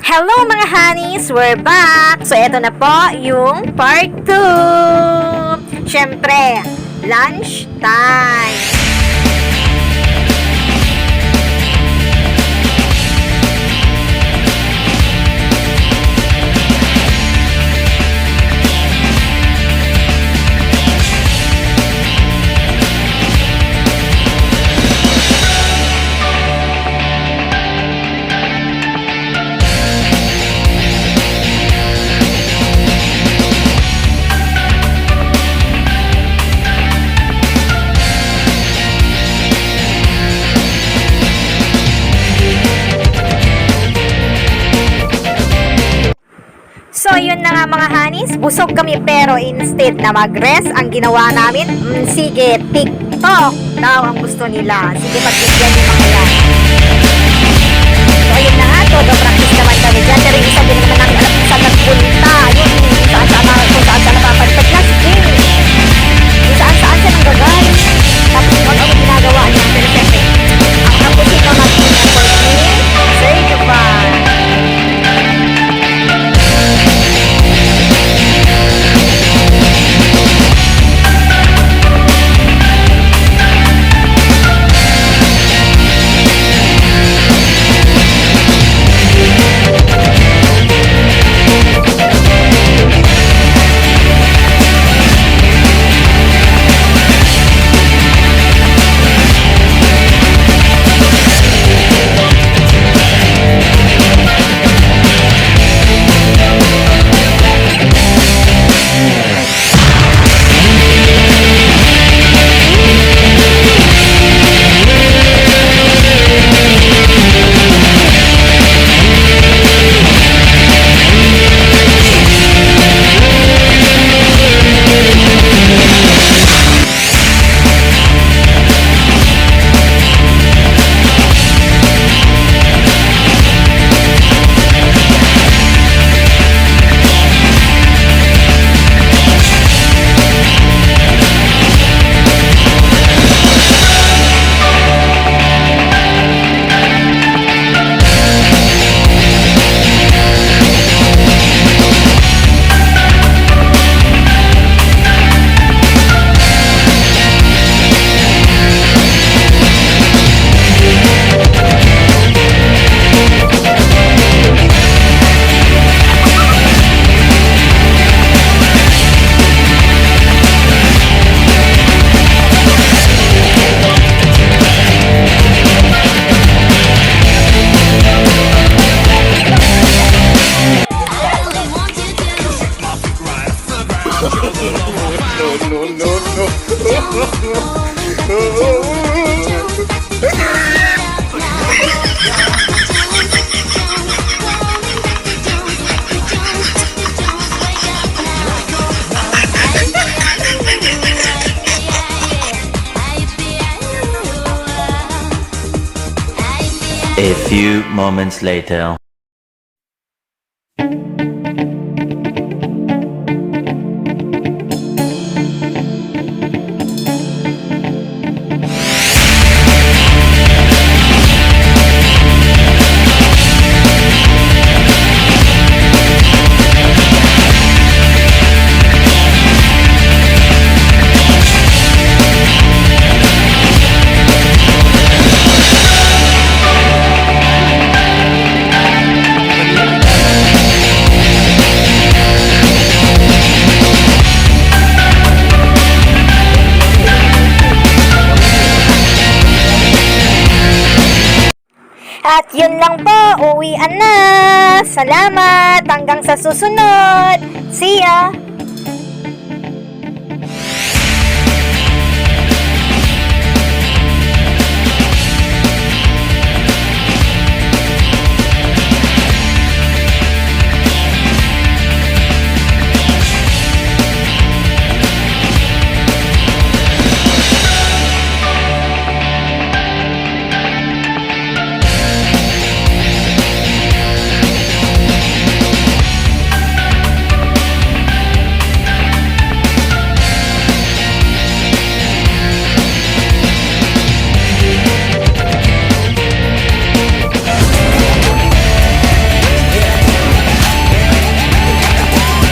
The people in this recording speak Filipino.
Hello mga honeys! We're back! So, eto na po yung part 2. Siyempre, lunch time! So, yun na nga mga honeys, busog kami pero instead na mag-rest, ang ginawa namin, sige, TikTok daw ang gusto nila. Sige, pag-isyan yung mga yan. So, ayun na nga, todo practice naman kami dyan. Pero isa din naman namin alam kung saan nagpunta. Yun, kung saan napapagpag na, sige. Kung saan siya nang gagawin. Tapos yung ano ginagawa niya. Pero siyempre, ang kapusito natin niya for me, say goodbye. A few moments later. At yun lang po, uwian na. Salamat, hanggang sa susunod. See ya!